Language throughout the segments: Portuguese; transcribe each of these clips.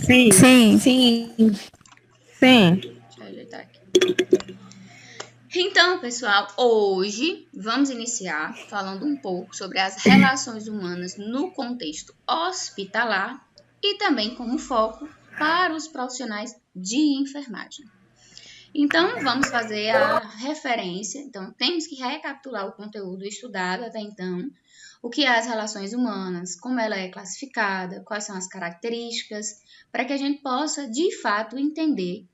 Sim. Sim. Sim. Deixa eu ajeitar aqui. Então, pessoal, hoje vamos iniciar falando um pouco sobre as relações humanas no contexto hospitalar e também como foco para os profissionais de enfermagem. Então, vamos fazer a referência. Então, temos que recapitular o conteúdo estudado até então, o que é as relações humanas, como ela é classificada, quais são as características, para que a gente possa, de fato, entender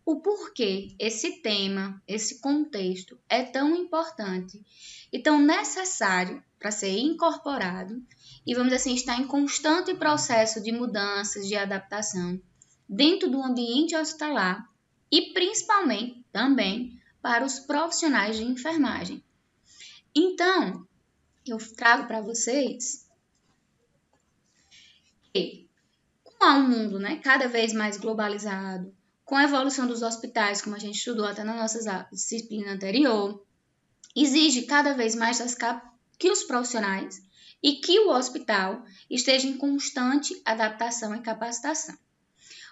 o porquê esse tema, esse contexto é tão importante e tão necessário para ser incorporado e, vamos dizer assim, está em constante processo de mudanças, de adaptação dentro do ambiente hospitalar e principalmente também para os profissionais de enfermagem. Então, eu trago para vocês que, com um mundo, cada vez mais globalizado, com a evolução dos hospitais, como a gente estudou até na nossa disciplina anterior, exige cada vez mais que os profissionais e que o hospital estejam em constante adaptação e capacitação.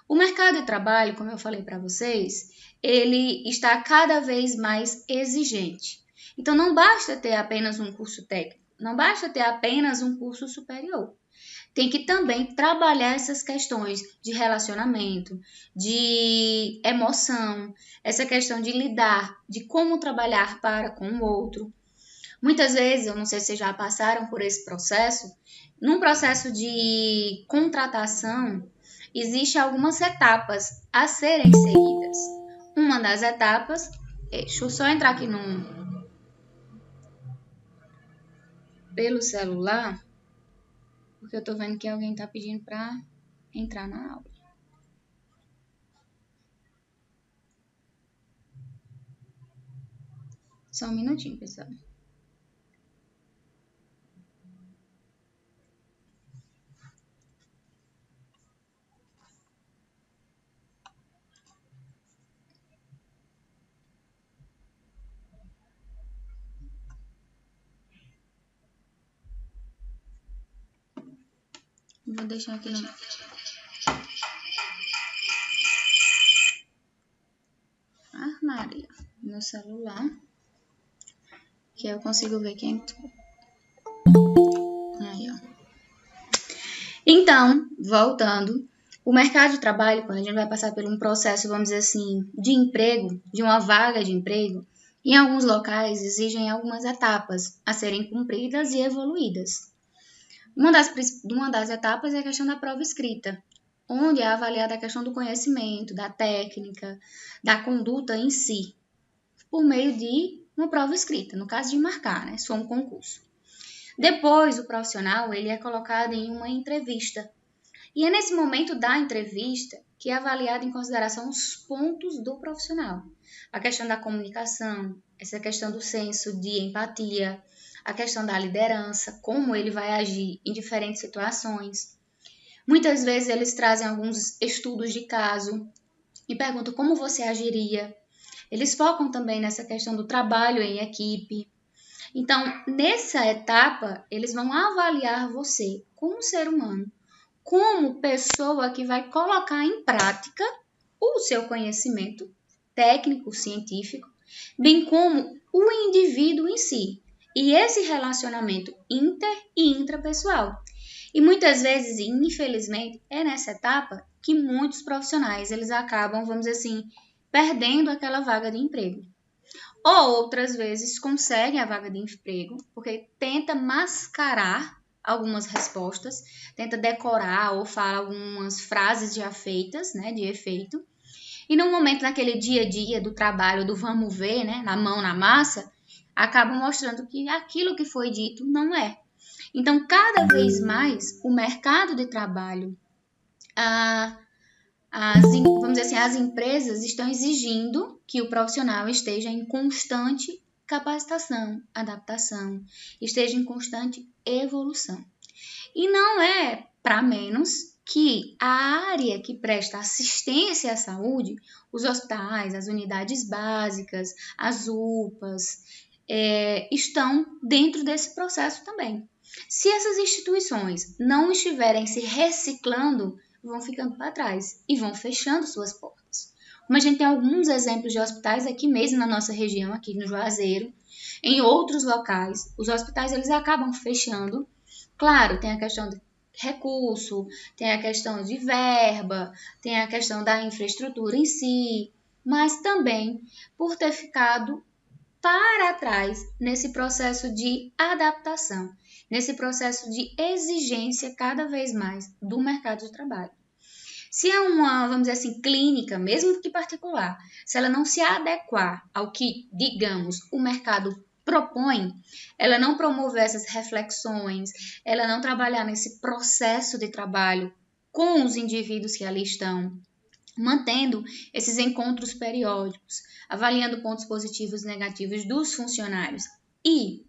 O mercado de trabalho, como eu falei para vocês, ele está cada vez mais exigente. Então, não basta ter apenas um curso técnico, não basta ter apenas um curso superior. Tem que também trabalhar essas questões de relacionamento, de emoção, essa questão de lidar, de como trabalhar para com o outro. Muitas vezes, eu não sei se vocês já passaram por esse processo, num processo de contratação, existem algumas etapas a serem seguidas. Uma das etapas, deixa eu só entrar aqui pelo celular, porque eu tô vendo que alguém tá pedindo para entrar na aula. Só um minutinho, pessoal. Vou deixar aqui no... Maria, no celular, que eu consigo ver quem entrou. Aí, ó. Então, voltando, o mercado de trabalho, quando a gente vai passar por um processo, vamos dizer assim, de emprego, de uma vaga de emprego, em alguns locais exigem algumas etapas a serem cumpridas e evoluídas. Uma das etapas é a questão da prova escrita, onde é avaliada a questão do conhecimento, da técnica, da conduta em si, por meio de uma prova escrita, no caso de marcar, se for um concurso. Depois, o profissional ele é colocado em uma entrevista. E é nesse momento da entrevista que é avaliado em consideração os pontos do profissional. A questão da comunicação, essa questão do senso de empatia, a questão da liderança, como ele vai agir em diferentes situações. Muitas vezes eles trazem alguns estudos de caso e perguntam como você agiria. Eles focam também nessa questão do trabalho em equipe. Então, nessa etapa, eles vão avaliar você como ser humano, como pessoa que vai colocar em prática o seu conhecimento técnico, científico, bem como o indivíduo em si, e esse relacionamento inter e intrapessoal. E muitas vezes, infelizmente, é nessa etapa que muitos profissionais eles acabam, vamos dizer assim, perdendo aquela vaga de emprego. Ou outras vezes conseguem a vaga de emprego porque tenta mascarar algumas respostas, tenta decorar ou fala algumas frases já feitas, de efeito. E no momento, naquele dia a dia do trabalho, do vamos ver, na mão na massa, acabam mostrando que aquilo que foi dito não é. Então, cada vez mais, o mercado de trabalho, vamos dizer assim, as empresas estão exigindo que o profissional esteja em constante capacitação, adaptação, esteja em constante evolução. E não é para menos que a área que presta assistência à saúde, os hospitais, as unidades básicas, as UPAs, estão dentro desse processo também. Se essas instituições não estiverem se reciclando, vão ficando para trás e vão fechando suas portas. Como a gente tem alguns exemplos de hospitais aqui mesmo na nossa região, aqui no Juazeiro, em outros locais, os hospitais eles acabam fechando. Claro, tem a questão de recurso, tem a questão de verba, tem a questão da infraestrutura em si, mas também por ter ficado para trás nesse processo de adaptação, nesse processo de exigência cada vez mais do mercado de trabalho. Se é uma, vamos dizer assim, clínica, mesmo que particular, se ela não se adequar ao que, digamos, o mercado propõe, ela não promover essas reflexões, ela não trabalhar nesse processo de trabalho com os indivíduos que ali estão, mantendo esses encontros periódicos, avaliando pontos positivos e negativos dos funcionários e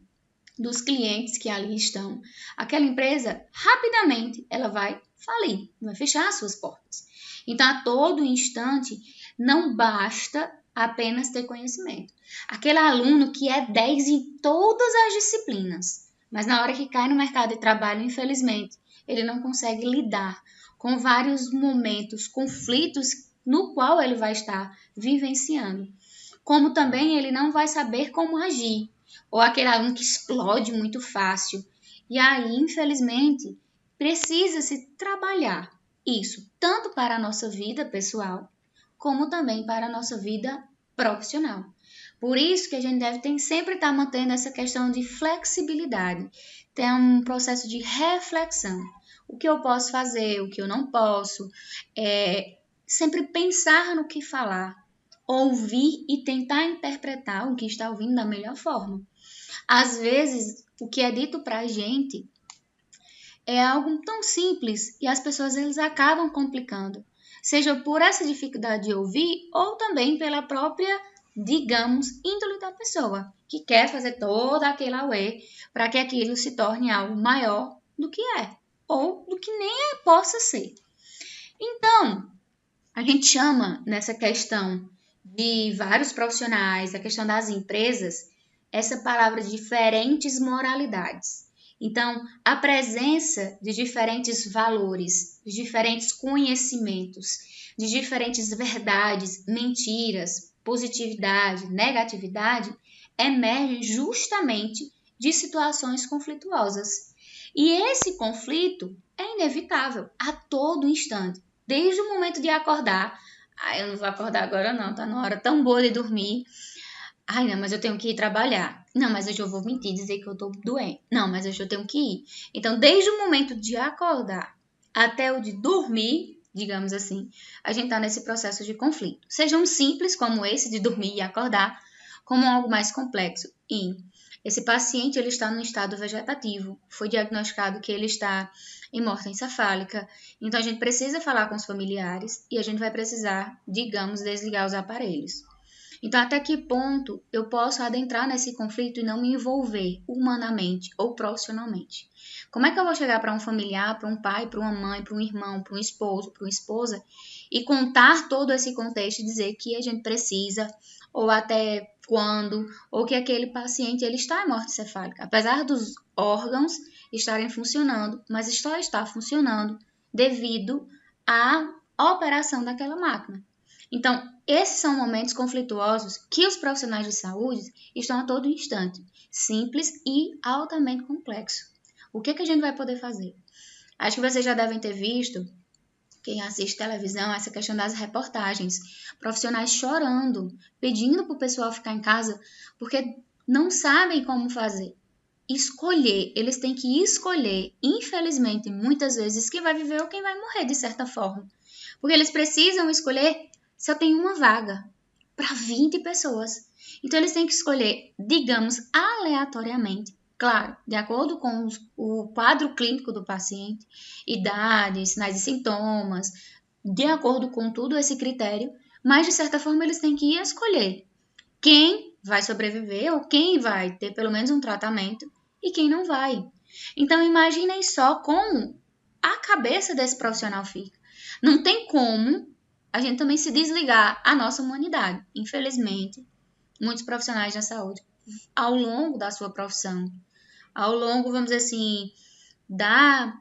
dos clientes que ali estão, aquela empresa rapidamente ela vai falir, vai fechar suas portas. Então, a todo instante, não basta apenas ter conhecimento. Aquele aluno que é 10 em todas as disciplinas, mas na hora que cai no mercado de trabalho, infelizmente, ele não consegue lidar com vários momentos, conflitos no qual ele vai estar vivenciando. Como também ele não vai saber como agir, ou aquele aluno que explode muito fácil. E aí, infelizmente, precisa-se trabalhar isso, tanto para a nossa vida pessoal, como também para a nossa vida profissional. Por isso que a gente deve sempre estar mantendo essa questão de flexibilidade, ter um processo de reflexão. O que eu posso fazer, o que eu não posso, sempre pensar no que falar, ouvir e tentar interpretar o que está ouvindo da melhor forma. Às vezes, o que é dito para a gente é algo tão simples e as pessoas eles acabam complicando, seja por essa dificuldade de ouvir ou também pela própria, digamos, índole da pessoa, que quer fazer todo aquele auê para que aquilo se torne algo maior do que é, ou do que nem possa ser. Então, a gente chama nessa questão de vários profissionais, a questão das empresas, essa palavra de diferentes moralidades. Então, a presença de diferentes valores, de diferentes conhecimentos, de diferentes verdades, mentiras, positividade, negatividade, emerge justamente de situações conflituosas. E esse conflito é inevitável a todo instante, desde o momento de acordar. Eu não vou acordar agora não, tá na hora tão boa de dormir. Não, mas eu tenho que ir trabalhar. Não, mas hoje eu vou mentir, dizer que eu tô doente. Não, mas hoje eu tenho que ir. Então, desde o momento de acordar até o de dormir, digamos assim, a gente tá nesse processo de conflito. Seja um simples como esse de dormir e acordar, como algo mais complexo. E esse paciente ele está no estado vegetativo. Foi diagnosticado que ele está em morte encefálica. Então, a gente precisa falar com os familiares e a gente vai precisar, digamos, desligar os aparelhos. Então, até que ponto eu posso adentrar nesse conflito e não me envolver humanamente ou profissionalmente? Como é que eu vou chegar para um familiar, para um pai, para uma mãe, para um irmão, para um esposo, para uma esposa e contar todo esse contexto e dizer que a gente precisa, ou até quando, ou que aquele paciente ele está em morte cefálica, apesar dos órgãos estarem funcionando, mas só está funcionando devido à operação daquela máquina. Então, esses são momentos conflituosos que os profissionais de saúde estão a todo instante, simples e altamente complexo. O que a gente vai poder fazer? Acho que vocês já devem ter visto, quem assiste televisão, essa questão das reportagens. Profissionais chorando, pedindo para o pessoal ficar em casa, porque não sabem como fazer. Escolher, eles têm que escolher, infelizmente, muitas vezes, quem vai viver ou quem vai morrer, de certa forma. Porque eles precisam escolher, só tem uma vaga para 20 pessoas. Então, eles têm que escolher, digamos, aleatoriamente, claro, de acordo com o quadro clínico do paciente, idade, sinais e sintomas, de acordo com tudo esse critério, mas, de certa forma, eles têm que escolher quem vai sobreviver ou quem vai ter pelo menos um tratamento e quem não vai. Então, imaginem só como a cabeça desse profissional fica. Não tem como a gente também se desligar a nossa humanidade. Infelizmente, muitos profissionais da saúde, ao longo da sua profissão, ao longo, vamos dizer assim, da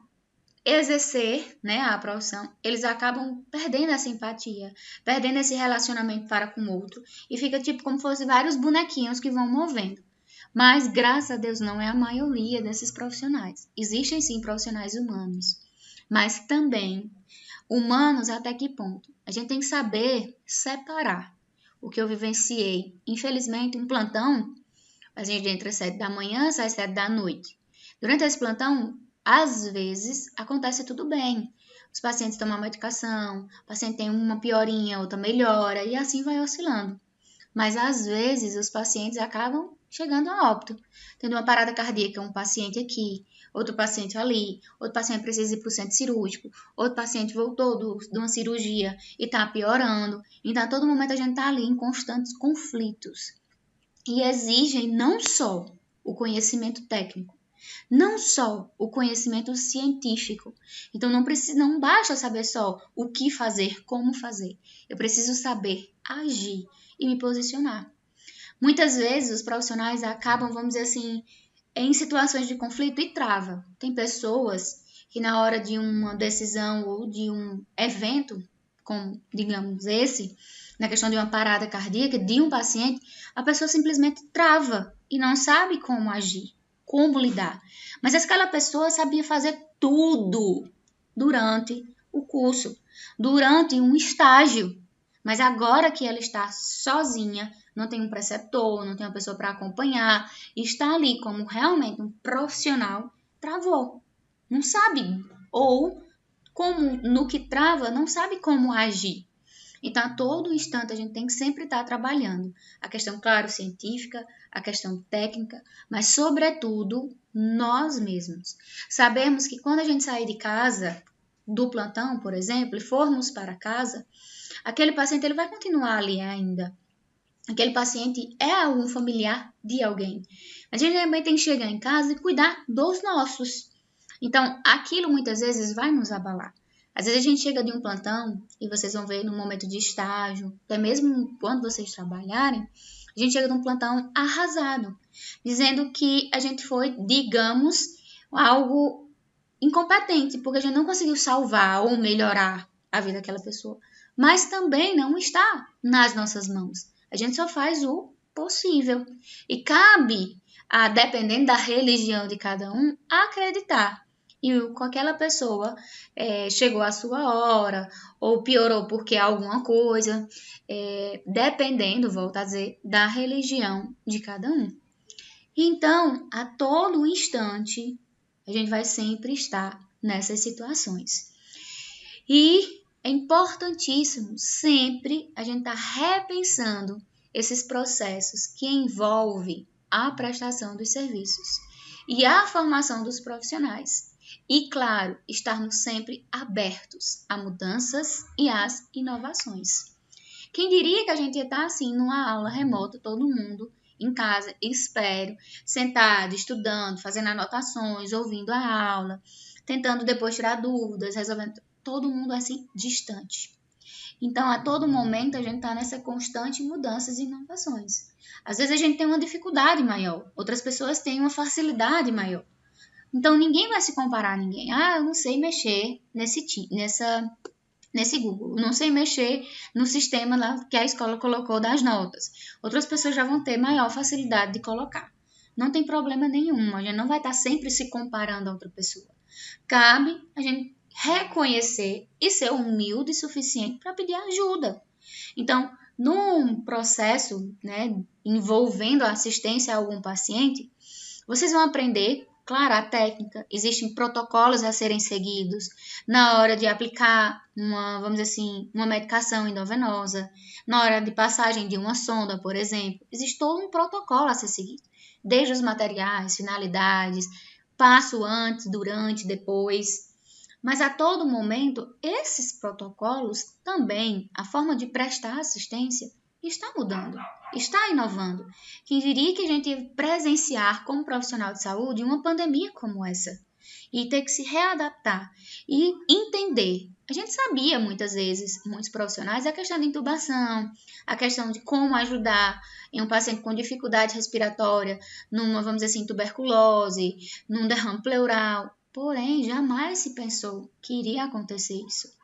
exercer, né, a profissão, eles acabam perdendo essa empatia, perdendo esse relacionamento para com o outro, e fica tipo como se fosse vários bonequinhos que vão movendo. Mas, graças a Deus, não é a maioria desses profissionais. Existem, sim, profissionais humanos, mas também humanos até que ponto? A gente tem que saber separar o que eu vivenciei. Infelizmente, um plantão, a gente entra às 7 da manhã, sai às 7 da noite. Durante esse plantão, às vezes, acontece tudo bem. Os pacientes tomam a medicação, o paciente tem uma piorinha, outra melhora, e assim vai oscilando. Mas, às vezes, os pacientes acabam chegando a óbito, tendo uma parada cardíaca, um paciente aqui, outro paciente ali, outro paciente precisa ir para o centro cirúrgico, outro paciente voltou de uma cirurgia e está piorando. Então, a todo momento a gente está ali em constantes conflitos. E exigem não só o conhecimento técnico, não só o conhecimento científico. Então, não basta saber só o que fazer, como fazer. Eu preciso saber agir e me posicionar. Muitas vezes os profissionais acabam, vamos dizer assim, em situações de conflito e trava. Tem pessoas que na hora de uma decisão ou de um evento, como digamos esse, na questão de uma parada cardíaca de um paciente, a pessoa simplesmente trava e não sabe como agir, como lidar. Mas aquela pessoa sabia fazer tudo durante o curso, durante um estágio. Mas agora que ela está sozinha, não tem um preceptor, não tem uma pessoa para acompanhar, está ali como realmente um profissional, travou. Não sabe, ou como no que trava, não sabe como agir. Então, a todo instante, a gente tem que sempre estar trabalhando. A questão, claro, científica, a questão técnica, mas, sobretudo, nós mesmos. Sabemos que quando a gente sair de casa, do plantão, por exemplo, e formos para casa, aquele paciente ele vai continuar ali ainda. Aquele paciente é algum familiar de alguém. A gente também tem que chegar em casa e cuidar dos nossos. Então, aquilo muitas vezes vai nos abalar. Às vezes a gente chega de um plantão, e vocês vão ver no momento de estágio, até mesmo quando vocês trabalharem, a gente chega de um plantão arrasado, dizendo que a gente foi, digamos, algo incompetente, porque a gente não conseguiu salvar ou melhorar a vida daquela pessoa. Mas também não está nas nossas mãos. A gente só faz o possível. E cabe, dependendo da religião de cada um, acreditar. E com aquela pessoa chegou a sua hora, ou piorou porque alguma coisa, dependendo, volto a dizer, da religião de cada um. Então, a todo instante, a gente vai sempre estar nessas situações. E é importantíssimo sempre a gente estar repensando esses processos que envolvem a prestação dos serviços e a formação dos profissionais. E, claro, estarmos sempre abertos a mudanças e às inovações. Quem diria que a gente ia estar assim numa aula remota, todo mundo em casa, espero, sentado, estudando, fazendo anotações, ouvindo a aula, tentando depois tirar dúvidas, resolvendo, todo mundo assim distante. Então, a todo momento, a gente está nessa constante mudanças e inovações. Às vezes a gente tem uma dificuldade maior, outras pessoas têm uma facilidade maior. Então, ninguém vai se comparar a ninguém. Eu não sei mexer nesse Google, não sei mexer no sistema lá que a escola colocou das notas. Outras pessoas já vão ter maior facilidade de colocar. Não tem problema nenhum, a gente não vai estar sempre se comparando a outra pessoa. Cabe a gente reconhecer e ser humilde o suficiente para pedir ajuda. Então, num processo, envolvendo a assistência a algum paciente, vocês vão aprender, claro, a técnica, existem protocolos a serem seguidos na hora de aplicar vamos dizer assim, uma medicação endovenosa, na hora de passagem de uma sonda, por exemplo. Existe todo um protocolo a ser seguido, desde os materiais, finalidades, passo antes, durante, depois. Mas a todo momento, esses protocolos também, a forma de prestar assistência, está mudando, está inovando. Quem diria que a gente ia presenciar como profissional de saúde uma pandemia como essa? E ter que se readaptar e entender. A gente sabia muitas vezes, muitos profissionais, a questão da intubação, a questão de como ajudar em um paciente com dificuldade respiratória, vamos dizer assim, tuberculose, num derrame pleural. porém jamais se pensou que iria acontecer isso.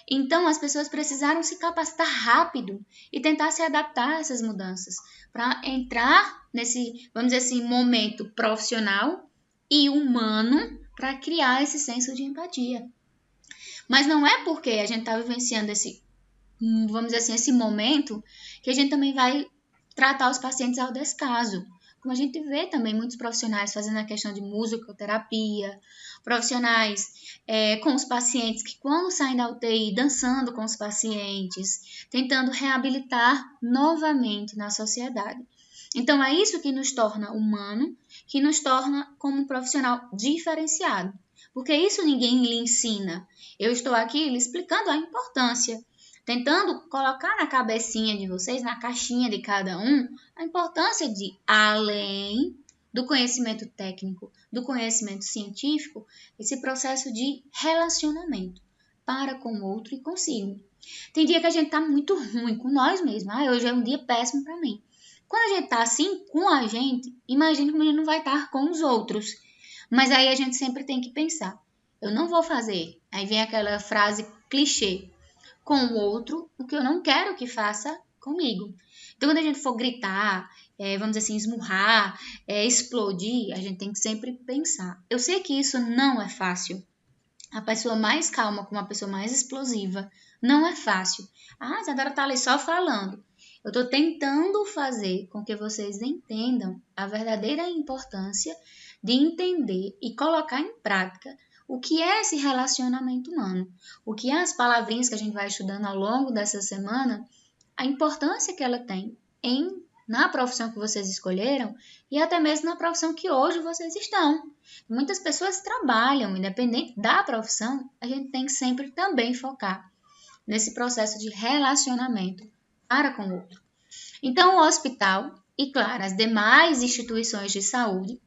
Então, as pessoas precisaram se capacitar rápido e tentar se adaptar a essas mudanças para entrar nesse, vamos dizer assim, momento profissional e humano para criar esse senso de empatia. Mas não é porque a gente está vivenciando esse, vamos dizer assim, esse momento que a gente também vai tratar os pacientes ao descaso. Como a gente vê também muitos profissionais fazendo a questão de musicoterapia, profissionais com os pacientes que quando saem da UTI, dançando com os pacientes, tentando reabilitar novamente na sociedade. Então é isso que nos torna humano, que nos torna como um profissional diferenciado. Porque isso ninguém lhe ensina. Eu estou aqui lhe explicando a importância, tentando colocar na cabecinha de vocês, na caixinha de cada um, a importância de, além do conhecimento técnico, do conhecimento científico, esse processo de relacionamento para com o outro e consigo. Tem dia que a gente tá muito ruim com nós mesmos. Hoje é um dia péssimo para mim. Quando a gente tá assim com a gente, imagine como a gente não vai estar com os outros. Mas aí a gente sempre tem que pensar, eu não vou fazer. Aí vem aquela frase clichê, com o outro o que eu não quero que faça comigo. Então, quando a gente for gritar, vamos dizer assim, esmurrar, explodir, a gente tem que sempre pensar. Eu sei que isso não é fácil. A pessoa mais calma com uma pessoa mais explosiva não é fácil. A Isadora tá ali só falando. Eu estou tentando fazer com que vocês entendam a verdadeira importância de entender e colocar em prática o que é esse relacionamento humano, o que é as palavrinhas que a gente vai estudando ao longo dessa semana, a importância que ela tem na profissão que vocês escolheram e até mesmo na profissão que hoje vocês estão. Muitas pessoas trabalham, independente da profissão, a gente tem que sempre também focar nesse processo de relacionamento para com o outro. Então, o hospital e, claro, as demais instituições de saúde,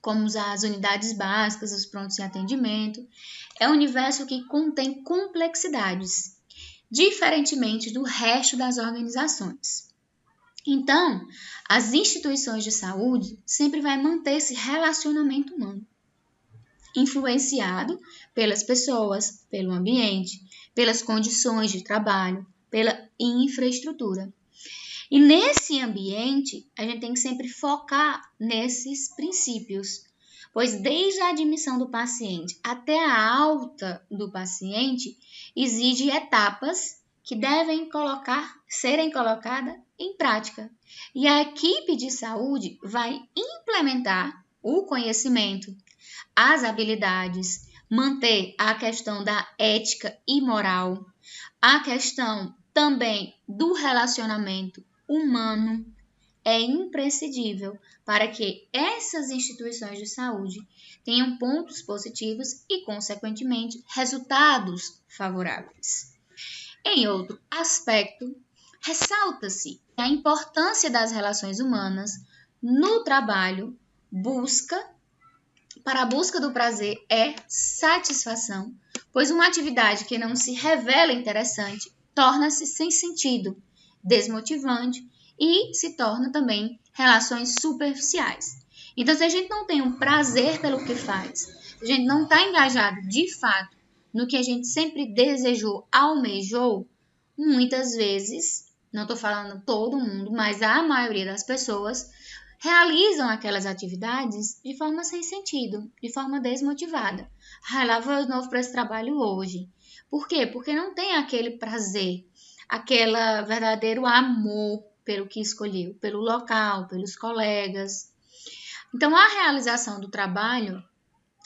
como as unidades básicas, os prontos em atendimento, é um universo que contém complexidades, diferentemente do resto das organizações. Então, as instituições de saúde sempre vai manter esse relacionamento humano, influenciado pelas pessoas, pelo ambiente, pelas condições de trabalho, pela infraestrutura. E nesse ambiente, a gente tem que sempre focar nesses princípios, pois desde a admissão do paciente até a alta do paciente, exige etapas que devem serem colocadas em prática. E a equipe de saúde vai implementar o conhecimento, as habilidades, manter a questão da ética e moral, a questão também do relacionamento humano é imprescindível para que essas instituições de saúde tenham pontos positivos e, consequentemente, resultados favoráveis. Em outro aspecto, ressalta-se a importância das relações humanas no trabalho, para a busca do prazer é satisfação, pois uma atividade que não se revela interessante torna-se sem sentido, desmotivante e se torna também relações superficiais. Então, se a gente não tem um prazer pelo que faz, se a gente não está engajado de fato no que a gente sempre desejou, almejou, muitas vezes, não estou falando todo mundo, mas a maioria das pessoas realizam aquelas atividades de forma sem sentido, de forma desmotivada. Lá vou de novo para esse trabalho hoje. Por quê? Porque não tem aquele prazer, aquele verdadeiro amor pelo que escolheu, pelo local, pelos colegas. Então, a realização do trabalho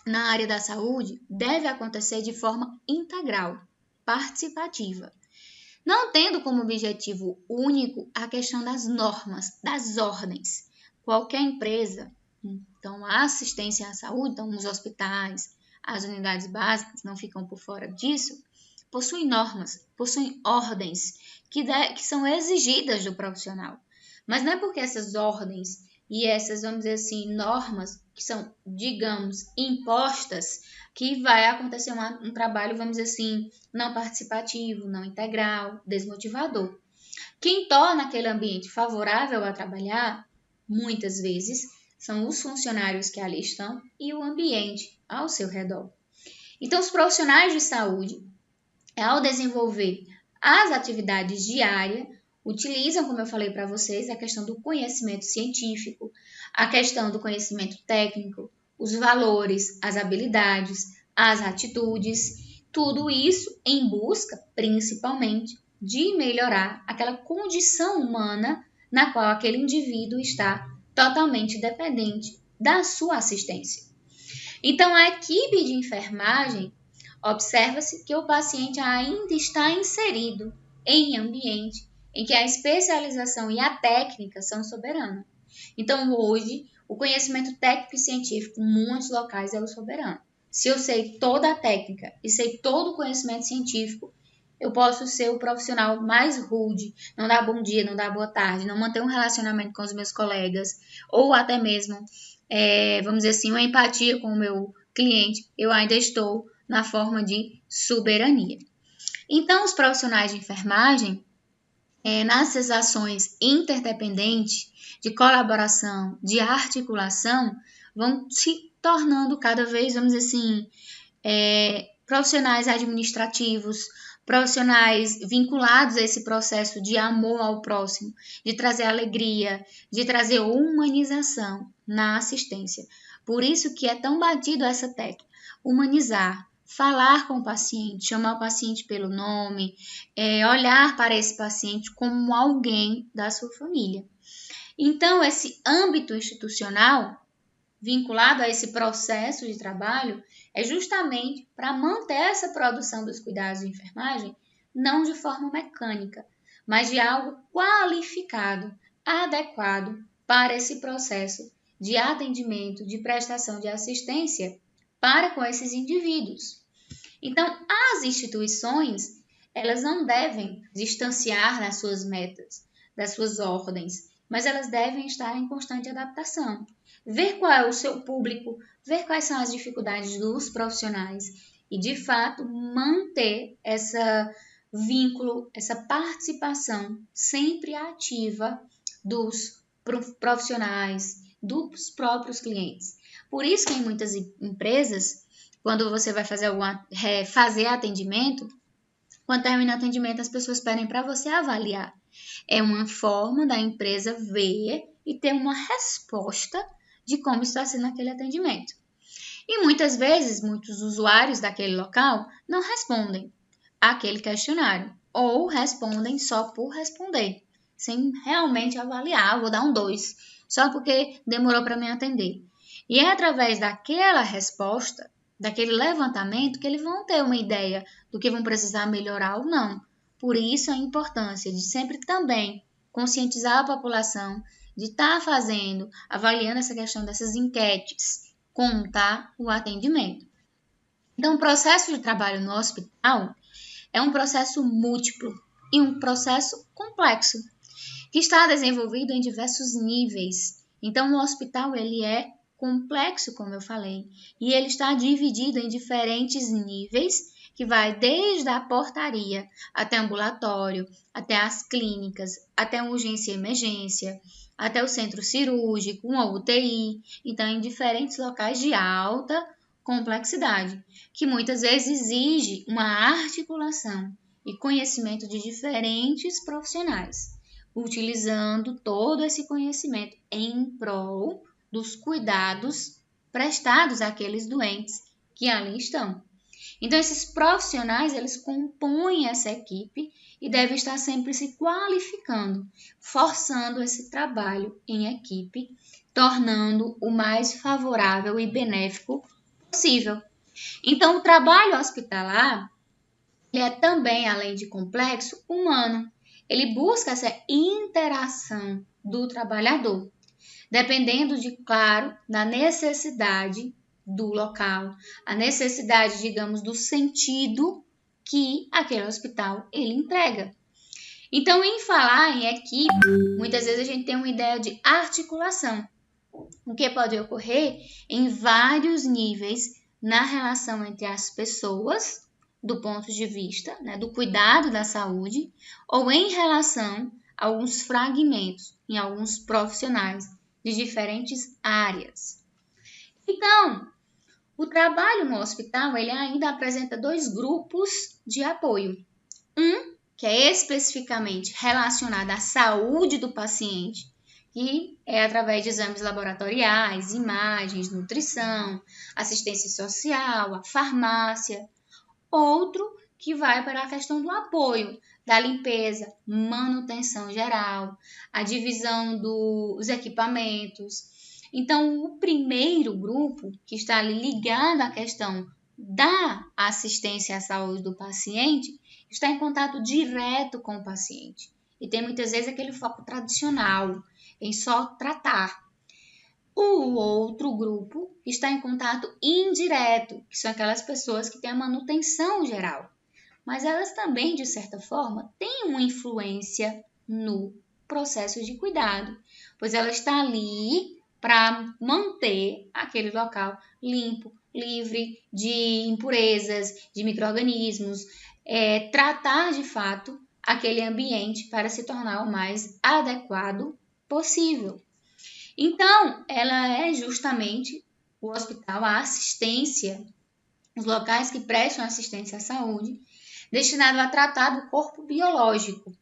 na área da saúde deve acontecer de forma integral, participativa, não tendo como objetivo único a questão das normas, das ordens. Qualquer empresa, então a assistência à saúde, então os hospitais, as unidades básicas não ficam por fora disso, possuem normas, possuem ordens que são exigidas do profissional. Mas não é porque essas ordens e essas, vamos dizer assim, normas que são, digamos, impostas, que vai acontecer um trabalho, vamos dizer assim, não participativo, não integral, desmotivador. Quem torna aquele ambiente favorável a trabalhar, muitas vezes, são os funcionários que ali estão e o ambiente ao seu redor. Então, os profissionais de saúde, ao desenvolver as atividades diárias, utilizam, como eu falei para vocês, a questão do conhecimento científico, a questão do conhecimento técnico, os valores, as habilidades, as atitudes, tudo isso em busca, principalmente, de melhorar aquela condição humana na qual aquele indivíduo está totalmente dependente da sua assistência. Então, a equipe de enfermagem observa-se que o paciente ainda está inserido em ambiente em que a especialização e a técnica são soberanas. Então, hoje, o conhecimento técnico e científico, em muitos locais, é o soberano. Se eu sei toda a técnica e sei todo o conhecimento científico, eu posso ser o profissional mais rude, não dar bom dia, não dar boa tarde, não manter um relacionamento com os meus colegas, ou até mesmo, vamos dizer assim, uma empatia com o meu cliente, eu ainda estou na forma de soberania. Então, os profissionais de enfermagem, nessas ações interdependentes, de colaboração, de articulação, vão se tornando cada vez, vamos dizer assim, profissionais administrativos, profissionais vinculados a esse processo de amor ao próximo, de trazer alegria, de trazer humanização na assistência. Por isso que é tão batido essa tecla, humanizar, falar com o paciente, chamar o paciente pelo nome, olhar para esse paciente como alguém da sua família. Então, esse âmbito institucional, vinculado a esse processo de trabalho, é justamente para manter essa produção dos cuidados de enfermagem, não de forma mecânica, mas de algo qualificado, adequado para esse processo de atendimento, de prestação de assistência para com esses indivíduos. Então, as instituições, elas não devem distanciar nas suas metas, das suas ordens, mas elas devem estar em constante adaptação. Ver qual é o seu público, ver quais são as dificuldades dos profissionais e, de fato, manter esse vínculo, essa participação sempre ativa dos profissionais, dos próprios clientes. Por isso que em muitas empresas, quando você vai fazer atendimento, quando termina o atendimento, as pessoas pedem para você avaliar. É uma forma da empresa ver e ter uma resposta de como está sendo aquele atendimento. E muitas vezes, muitos usuários daquele local não respondem àquele questionário ou respondem só por responder, sem realmente avaliar. Vou dar um 2, só porque demorou para me atender. E é através daquela resposta, daquele levantamento, que eles vão ter uma ideia do que vão precisar melhorar ou não. Por isso a importância de sempre também conscientizar a população, de estar avaliando essa questão dessas enquetes, como está o atendimento. Então, o processo de trabalho no hospital é um processo múltiplo e um processo complexo, que está desenvolvido em diversos níveis. Então, o hospital ele é complexo, como eu falei, e ele está dividido em diferentes níveis, que vai desde a portaria até ambulatório, até as clínicas, até a urgência e emergência, até o centro cirúrgico, uma UTI, então em diferentes locais de alta complexidade, que muitas vezes exige uma articulação e conhecimento de diferentes profissionais, utilizando todo esse conhecimento em prol dos cuidados prestados àqueles doentes que ali estão. Então, esses profissionais, eles compõem essa equipe e devem estar sempre se qualificando, forçando esse trabalho em equipe, tornando o mais favorável e benéfico possível. Então, o trabalho hospitalar, ele é também, além de complexo, humano. Ele busca essa interação do trabalhador, dependendo claro, da necessidade do local, a necessidade, digamos, do sentido que aquele hospital ele entrega. Então, em falar em equipe, muitas vezes a gente tem uma ideia de articulação, o que pode ocorrer em vários níveis na relação entre as pessoas, do ponto de vista, do cuidado da saúde, ou em relação a alguns fragmentos em alguns profissionais de diferentes áreas. Então, O trabalho no hospital, ele ainda apresenta 2 grupos de apoio. Um, que é especificamente relacionado à saúde do paciente, que é através de exames laboratoriais, imagens, nutrição, assistência social, a farmácia. Outro que vai para a questão do apoio, da limpeza, manutenção geral, a divisão dos equipamentos. Então, o primeiro grupo, que está ali ligado à questão da assistência à saúde do paciente, está em contato direto com o paciente. E tem muitas vezes aquele foco tradicional, em só tratar. O outro grupo está em contato indireto, que são aquelas pessoas que têm a manutenção geral. Mas elas também, de certa forma, têm uma influência no processo de cuidado, pois ela está ali para manter aquele local limpo, livre de impurezas, de micro-organismos, tratar de fato aquele ambiente para se tornar o mais adequado possível. Então, ela é justamente o hospital, a assistência, os locais que prestam assistência à saúde, destinado a tratar do corpo biológico,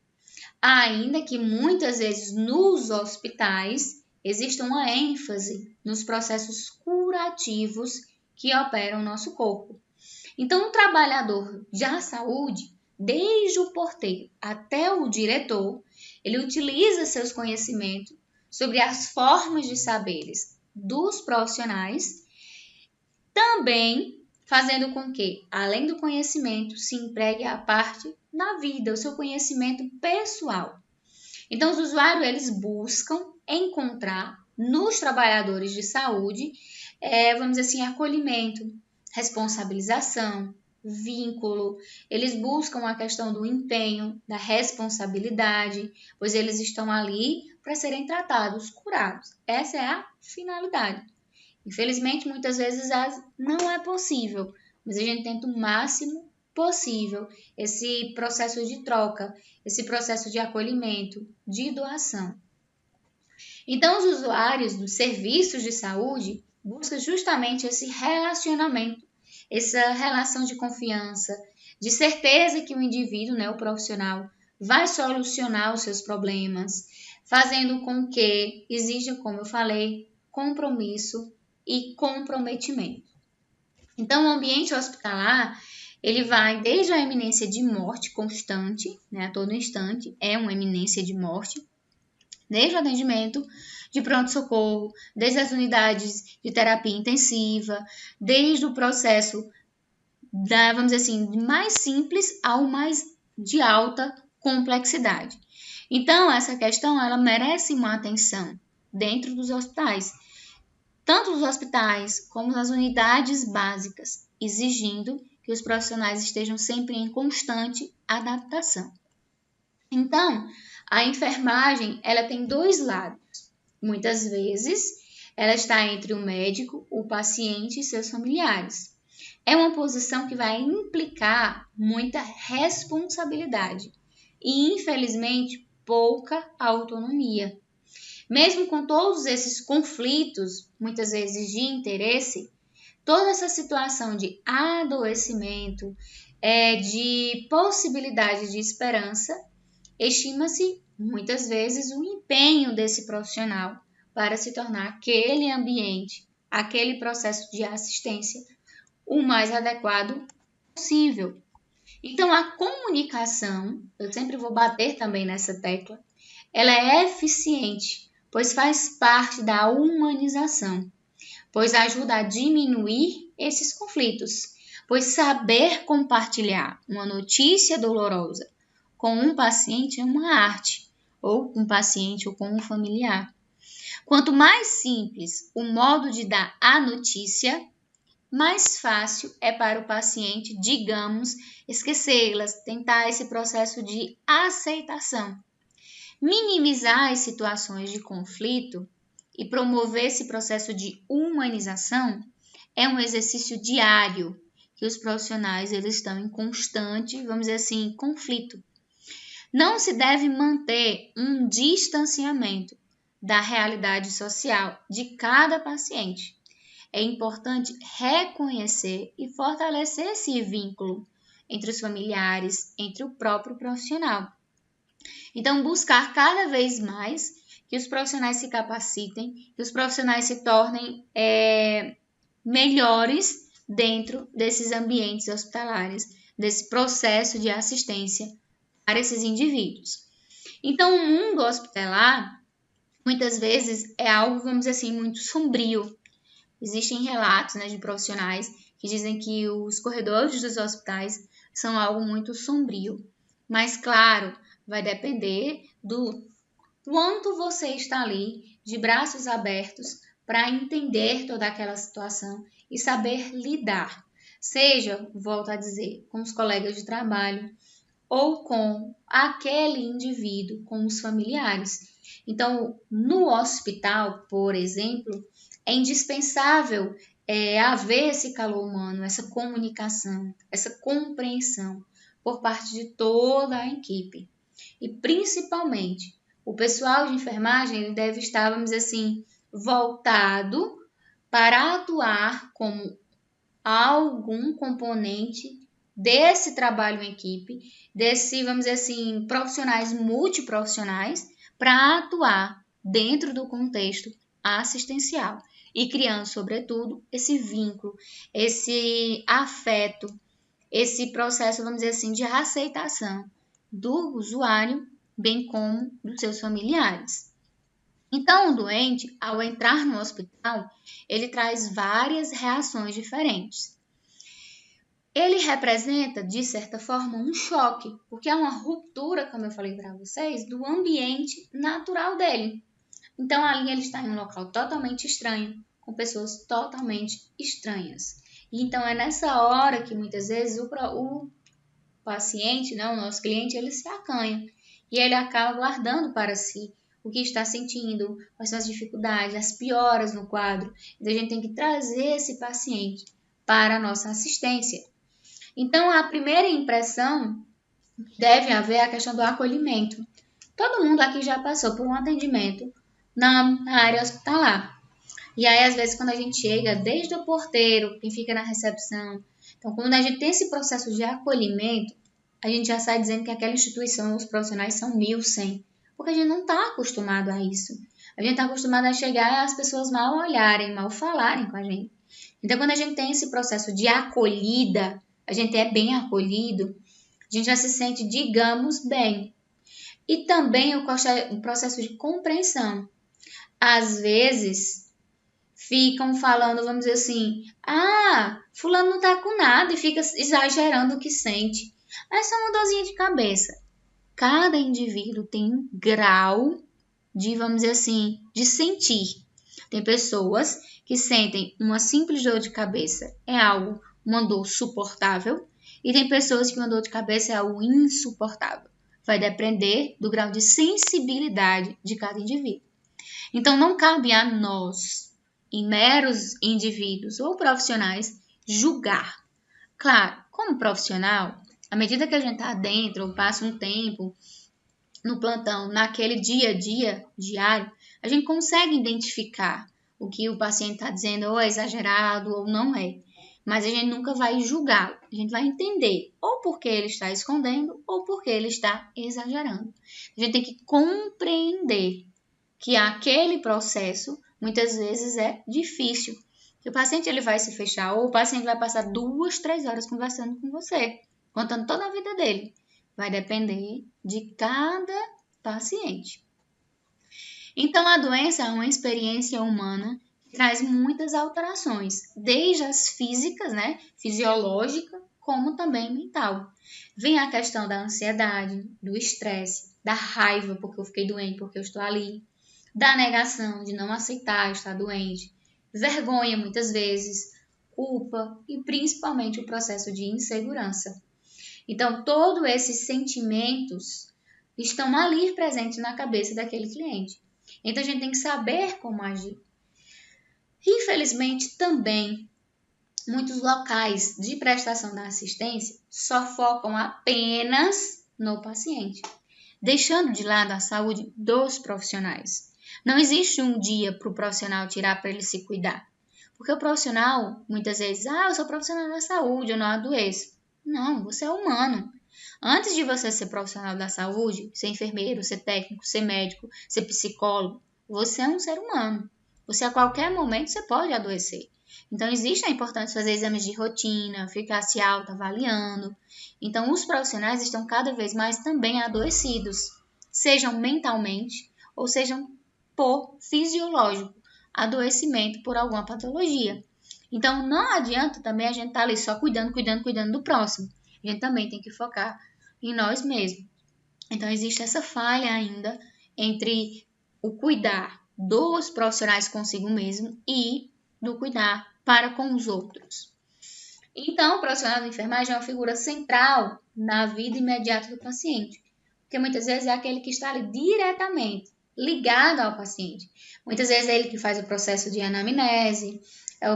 ainda que muitas vezes nos hospitais exista uma ênfase nos processos curativos que operam o nosso corpo. Então, o trabalhador da saúde, desde o porteiro até o diretor, ele utiliza seus conhecimentos sobre as formas de saberes dos profissionais, também fazendo com que, além do conhecimento, se empregue a parte da vida, o seu conhecimento pessoal. Então, os usuários, eles buscam encontrar nos trabalhadores de saúde, vamos dizer assim, acolhimento, responsabilização, vínculo, eles buscam a questão do empenho, da responsabilidade, pois eles estão ali para serem tratados, curados. Essa é a finalidade. Infelizmente, muitas vezes não é possível, mas a gente tenta o máximo possível esse processo de troca, esse processo de acolhimento, de doação. Então, os usuários dos serviços de saúde buscam justamente esse relacionamento, essa relação de confiança, de certeza que o indivíduo, o profissional, vai solucionar os seus problemas, fazendo com que exija, como eu falei, compromisso e comprometimento. Então, o ambiente hospitalar, ele vai desde a eminência de morte constante, a todo instante, é uma eminência de morte, desde o atendimento de pronto-socorro, desde as unidades de terapia intensiva, desde o processo vamos dizer assim, mais simples ao mais de alta complexidade. Então, essa questão, ela merece uma atenção dentro dos hospitais, tanto os hospitais como as unidades básicas, exigindo que os profissionais estejam sempre em constante adaptação. Então, a enfermagem, ela tem 2 lados. Muitas vezes, ela está entre o médico, o paciente e seus familiares. É uma posição que vai implicar muita responsabilidade e, infelizmente, pouca autonomia. Mesmo com todos esses conflitos, muitas vezes de interesse, toda essa situação de adoecimento, de possibilidade de esperança, estima-se muitas vezes o empenho desse profissional para se tornar aquele ambiente, aquele processo de assistência o mais adequado possível. Então, a comunicação, eu sempre vou bater também nessa tecla, ela é eficiente, pois faz parte da humanização, pois ajuda a diminuir esses conflitos, pois saber compartilhar uma notícia dolorosa com um paciente é uma arte, ou com um paciente ou com um familiar. Quanto mais simples o modo de dar a notícia, mais fácil é para o paciente, digamos, esquecê-las, tentar esse processo de aceitação. Minimizar as situações de conflito e promover esse processo de humanização é um exercício diário que os profissionais eles estão em constante, vamos dizer assim, conflito. Não se deve manter um distanciamento da realidade social de cada paciente. é importante reconhecer e fortalecer esse vínculo entre os familiares, entre o próprio profissional. Então, buscar cada vez mais que os profissionais se capacitem, que os profissionais se tornem melhores dentro desses ambientes hospitalares, desse processo de assistência para esses indivíduos. Então, o mundo hospitalar, muitas vezes, é algo, vamos dizer assim, muito sombrio. Existem relatos, né, de profissionais que dizem que os corredores dos hospitais são algo muito sombrio. Mas, claro, vai depender do quanto você está ali de braços abertos para entender toda aquela situação e saber lidar. Seja, volto a dizer, com os colegas de trabalho ou com aquele indivíduo, com os familiares. Então, no hospital, por exemplo, é indispensável haver esse calor humano, essa comunicação, essa compreensão por parte de toda a equipe. E principalmente, o pessoal de enfermagem ele deve estar, vamos dizer assim, voltado para atuar como algum componente desse trabalho em equipe, desse, vamos dizer assim, profissionais multiprofissionais, para atuar dentro do contexto assistencial e criando, sobretudo, esse vínculo, esse afeto, esse processo, vamos dizer assim, de aceitação do usuário, bem como dos seus familiares. Então, o doente, ao entrar no hospital, ele traz várias reações diferentes. Ele representa, de certa forma, um choque, porque é uma ruptura, como eu falei para vocês, do ambiente natural dele. Então, ali ele está em um local totalmente estranho, com pessoas totalmente estranhas. E então, é nessa hora que, muitas vezes, o paciente, né, o nosso cliente, ele se acanha. E ele acaba guardando para si o que está sentindo, quais são as dificuldades, as pioras no quadro. Então, a gente tem que trazer esse paciente para a nossa assistência. Então, a primeira impressão deve haver a questão do acolhimento. Todo mundo aqui já passou por um atendimento na área hospitalar. E aí, às vezes, quando a gente chega, desde o porteiro, quem fica na recepção, então, quando a gente tem esse processo de acolhimento, a gente já sai dizendo que aquela instituição, os profissionais são 1.100, porque a gente não está acostumado a isso. A gente está acostumado a chegar e as pessoas mal olharem, mal falarem com a gente. Então, quando a gente tem esse processo de acolhida, a gente é bem acolhido, a gente já se sente, digamos, bem. E também o processo de compreensão. Às vezes, ficam falando, vamos dizer assim, fulano não tá com nada e fica exagerando o que sente. É só uma dorzinha de cabeça. Cada indivíduo tem um grau de, vamos dizer assim, de sentir. Tem pessoas que sentem uma simples dor de cabeça é algo, uma dor suportável, e tem pessoas que uma dor de cabeça é algo insuportável. Vai depender do grau de sensibilidade de cada indivíduo. Então, não cabe a nós, em meros indivíduos ou profissionais, julgar. Claro, como profissional, à medida que a gente está dentro ou passa um tempo no plantão, naquele dia a dia diário, a gente consegue identificar o que o paciente está dizendo ou é exagerado ou não é. Mas a gente nunca vai julgá-lo. A gente vai entender ou porque ele está escondendo ou porque ele está exagerando. A gente tem que compreender que aquele processo muitas vezes é difícil. Que o paciente ele vai se fechar ou o paciente vai passar 2, 3 horas conversando com você, contando toda a vida dele. Vai depender de cada paciente. Então, a doença é uma experiência humana que traz muitas alterações, desde as físicas, né, fisiológica, como também mental. Vem a questão da ansiedade, do estresse, da raiva porque eu fiquei doente, porque eu estou ali, da negação, de não aceitar estar doente, vergonha muitas vezes, culpa e principalmente o processo de insegurança. Então, todos esses sentimentos estão ali presentes na cabeça daquele cliente. Então, a gente tem que saber como agir. Infelizmente, também, muitos locais de prestação da assistência só focam apenas no paciente, deixando de lado a saúde dos profissionais. Não existe um dia para o profissional tirar para ele se cuidar. Porque o profissional, muitas vezes, eu sou profissional da saúde, eu não adoeço. Não, você é humano. Antes de você ser profissional da saúde, ser enfermeiro, ser técnico, ser médico, ser psicólogo, você é um ser humano. Você a qualquer momento você pode adoecer. Então existe a importância de fazer exames de rotina, ficar se autoavaliando. Então os profissionais estão cada vez mais também adoecidos, sejam mentalmente ou sejam por fisiológico, adoecimento por alguma patologia. Então não adianta também a gente estar ali só cuidando do próximo. A gente também tem que focar em nós mesmos. Então, existe essa falha ainda entre o cuidar dos profissionais consigo mesmo e do cuidar para com os outros. Então, o profissional de enfermagem é uma figura central na vida imediata do paciente, porque muitas vezes é aquele que está ali diretamente ligado ao paciente. Muitas vezes é ele que faz o processo de anamnese, é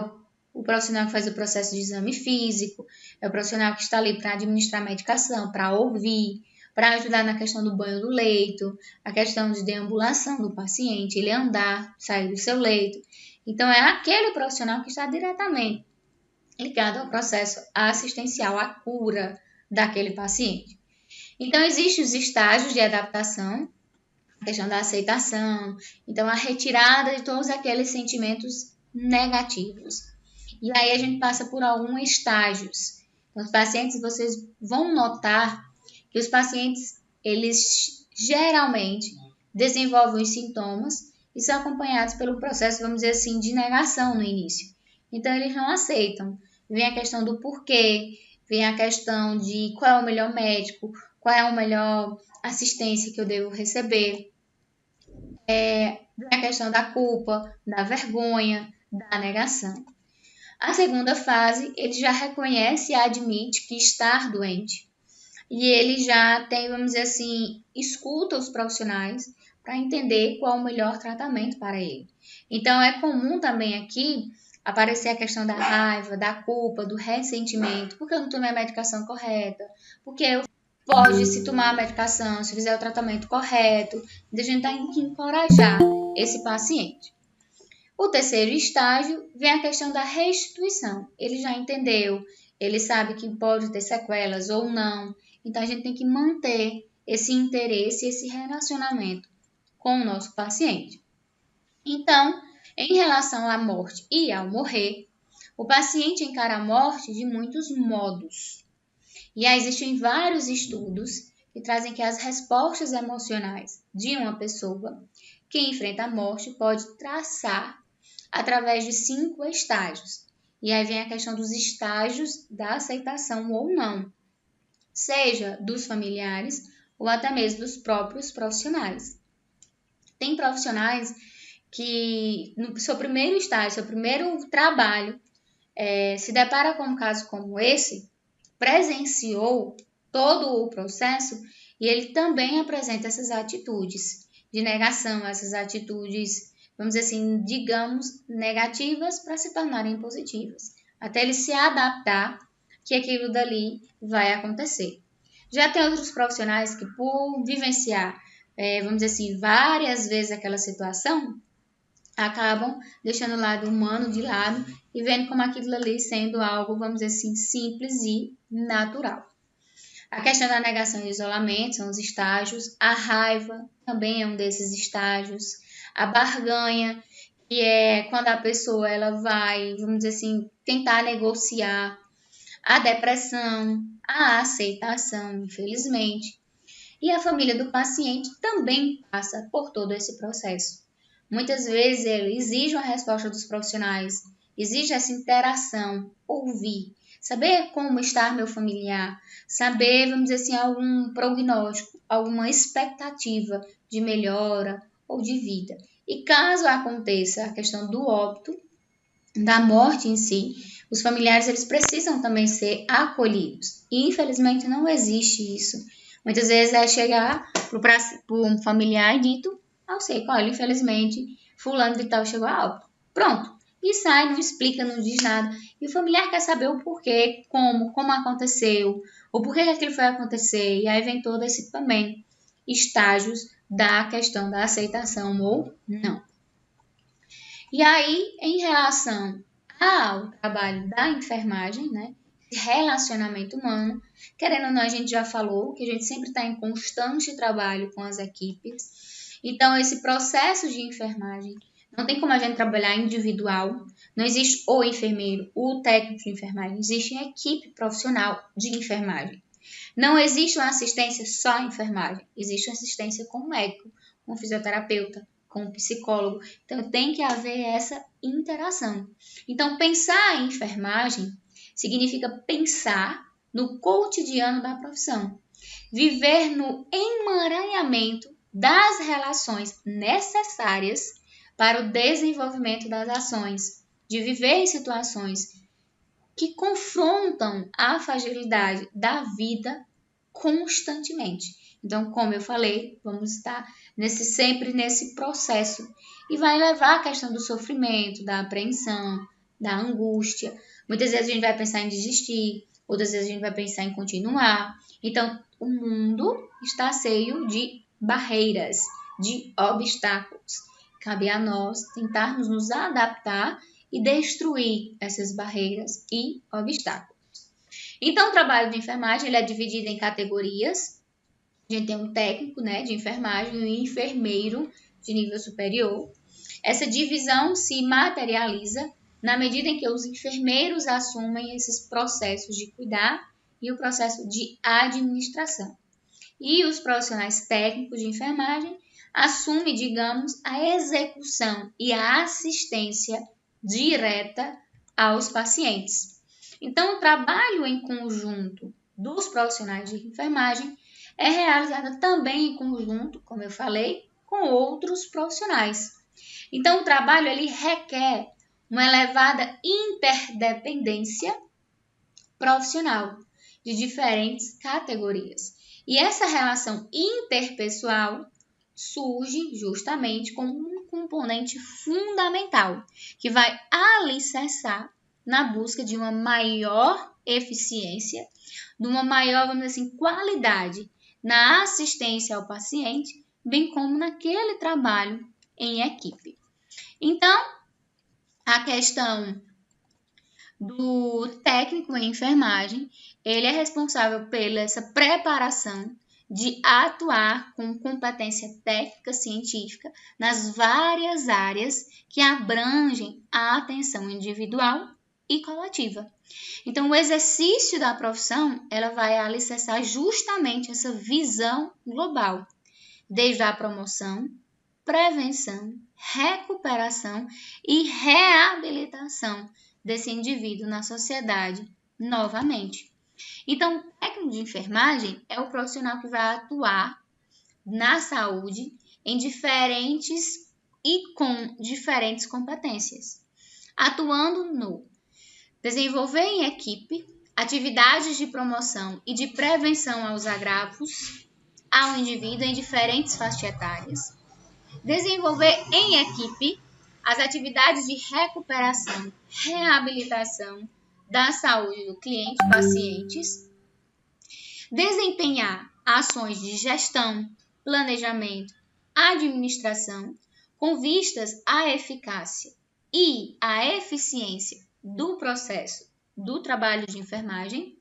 o profissional que faz o processo de exame físico, é o profissional que está ali para administrar medicação, para ouvir, para ajudar na questão do banho do leito, a questão de deambulação do paciente, ele andar, sair do seu leito. Então, é aquele profissional que está diretamente ligado ao processo assistencial, à cura daquele paciente. Então, existem os estágios de adaptação, a questão da aceitação, então a retirada de todos aqueles sentimentos negativos. E aí a gente passa por alguns estágios. Então, os pacientes, vocês vão notar que os pacientes, eles geralmente desenvolvem os sintomas e são acompanhados pelo processo, vamos dizer assim, de negação no início. Então, eles não aceitam. Vem a questão do porquê, vem a questão de qual é o melhor médico, qual é a melhor assistência que eu devo receber. Vem a questão da culpa, da vergonha, da negação. A segunda fase, ele já reconhece e admite que está doente. E ele já tem, vamos dizer assim, escuta os profissionais para entender qual o melhor tratamento para ele. Então, é comum também aqui aparecer a questão da raiva, da culpa, do ressentimento, porque eu não tomei a medicação correta, porque eu pode, se tomar a medicação, se fizer o tratamento correto, a gente tem que encorajar esse paciente. O terceiro estágio vem a questão da restituição. Ele já entendeu, ele sabe que pode ter sequelas ou não, então a gente tem que manter esse interesse, esse relacionamento com o nosso paciente. Então, em relação à morte e ao morrer, o paciente encara a morte de muitos modos. E aí existem vários estudos que trazem que as respostas emocionais de uma pessoa que enfrenta a morte pode traçar através de 5 estágios. E aí vem a questão dos estágios da aceitação ou não, seja dos familiares ou até mesmo dos próprios profissionais. Tem profissionais que no seu primeiro estágio, seu primeiro trabalho, se depara com um caso como esse, presenciou todo o processo e ele também apresenta essas atitudes de negação, essas atitudes, vamos dizer assim, digamos, negativas para se tornarem positivas, até ele se adaptar que aquilo dali vai acontecer. Já tem outros profissionais que, por vivenciar, vamos dizer assim, várias vezes aquela situação, acabam deixando o lado humano de lado e vendo como aquilo ali sendo algo, vamos dizer assim, simples e natural. A questão da negação e isolamento são os estágios. A raiva também é um desses estágios. A barganha, que é quando a pessoa ela vai, vamos dizer assim, tentar negociar. A depressão, a aceitação, infelizmente. E a família do paciente também passa por todo esse processo. Muitas vezes ele exige uma resposta dos profissionais, exige essa interação, ouvir, saber como está meu familiar, saber, vamos dizer assim, algum prognóstico, alguma expectativa de melhora ou de vida. E caso aconteça a questão do óbito, da morte em si, os familiares eles precisam também ser acolhidos. E infelizmente não existe isso. Muitas vezes é chegar para um familiar e dito ao seco, olha, infelizmente, fulano de tal chegou a óbito. Pronto. E sai, não explica, não diz nada. E o familiar quer saber o porquê, como aconteceu, o porquê que aquilo foi acontecer. E aí vem todo esse também estágios da questão da aceitação ou não. E aí, em relação ao trabalho da enfermagem, né? Relacionamento humano. Querendo ou não, a gente já falou que a gente sempre está em constante trabalho com as equipes. Então, esse processo de enfermagem, não tem como a gente trabalhar individual. Não existe o enfermeiro, o técnico de enfermagem. Existe a equipe profissional de enfermagem. Não existe uma assistência só em enfermagem. Existe uma assistência com o médico, com o fisioterapeuta, com o psicólogo. Então, tem que haver essa interação. Então, pensar em enfermagem significa pensar no cotidiano da profissão. Viver no emaranhamento das relações necessárias para o desenvolvimento das ações. De viver em situações que confrontam a fragilidade da vida constantemente. Então, como eu falei, vamos estar sempre nesse processo e vai levar a questão do sofrimento, da apreensão, da angústia. Muitas vezes a gente vai pensar em desistir, outras vezes a gente vai pensar em continuar. Então, o mundo está cheio de barreiras, de obstáculos. Cabe a nós tentarmos nos adaptar e destruir essas barreiras e obstáculos. Então, o trabalho de enfermagem ele é dividido em categorias. A gente tem um técnico, né, de enfermagem e um enfermeiro de nível superior. Essa divisão se materializa na medida em que os enfermeiros assumem esses processos de cuidar e o processo de administração. E os profissionais técnicos de enfermagem assumem, digamos, a execução e a assistência direta aos pacientes. Então, o trabalho em conjunto dos profissionais de enfermagem é realizado também em conjunto, como eu falei, com outros profissionais. Então, o trabalho ele requer uma elevada interdependência profissional de diferentes categorias. E essa relação interpessoal surge justamente como um componente fundamental que vai alicerçar na busca de uma maior eficiência, de uma maior, vamos dizer assim, qualidade na assistência ao paciente, bem como naquele trabalho em equipe. Então, a questão do técnico em enfermagem, ele é responsável pela essa preparação de atuar com competência técnica científica nas várias áreas que abrangem a atenção individual e coletiva. Então, o exercício da profissão, ela vai alicerçar justamente essa visão global, desde a promoção, prevenção, recuperação e reabilitação desse indivíduo na sociedade novamente. Então, o técnico de enfermagem é o profissional que vai atuar na saúde em diferentes e com diferentes competências, atuando no desenvolver em equipe atividades de promoção e de prevenção aos agravos ao indivíduo em diferentes faixas etárias, desenvolver em equipe as atividades de recuperação, reabilitação da saúde do cliente e pacientes, desempenhar ações de gestão, planejamento, administração, com vistas à eficácia e à eficiência do processo do trabalho de enfermagem,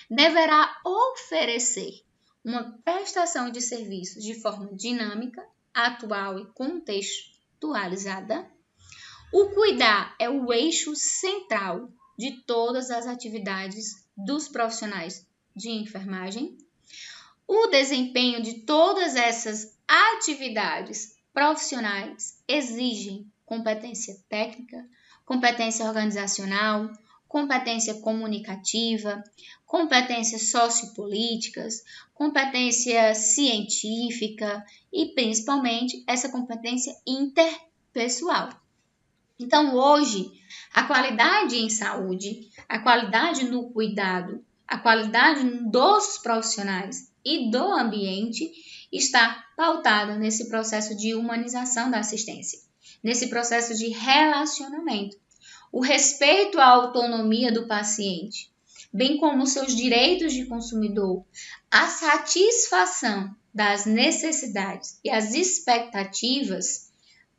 deverá oferecer uma prestação de serviços de forma dinâmica, atual e contextualizada. O cuidar é o eixo central de todas as atividades dos profissionais de enfermagem. O desempenho de todas essas atividades profissionais exigem competência técnica, competência organizacional, competência comunicativa, competências sociopolíticas, competência científica e, principalmente, essa competência interpessoal. Então, hoje, a qualidade em saúde, a qualidade no cuidado, a qualidade dos profissionais e do ambiente está pautada nesse processo de humanização da assistência, nesse processo de relacionamento. O respeito à autonomia do paciente, bem como os seus direitos de consumidor, a satisfação das necessidades e as expectativas,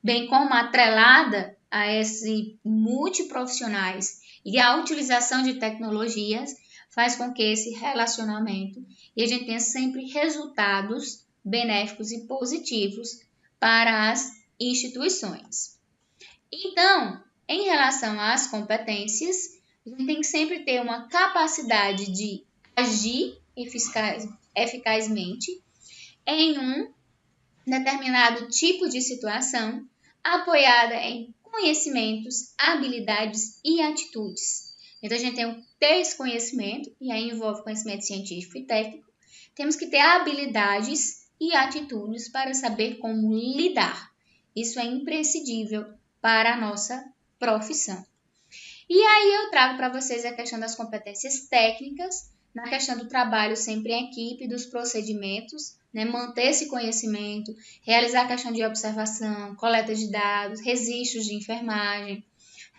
bem como atrelada a esse multiprofissionais e a utilização de tecnologias faz com que esse relacionamento e a gente tenha sempre resultados benéficos e positivos para as instituições. Então, em relação às competências, a gente tem que sempre ter uma capacidade de agir eficazmente em um determinado tipo de situação, apoiada em conhecimentos, habilidades e atitudes. Então, a gente tem que ter esse conhecimento, e aí envolve conhecimento científico e técnico. Temos que ter habilidades e atitudes para saber como lidar. Isso é imprescindível para a nossa profissão. E aí eu trago para vocês a questão das competências técnicas, na questão do trabalho sempre em equipe, dos procedimentos, né? Manter esse conhecimento, realizar a questão de observação, coleta de dados, registros de enfermagem,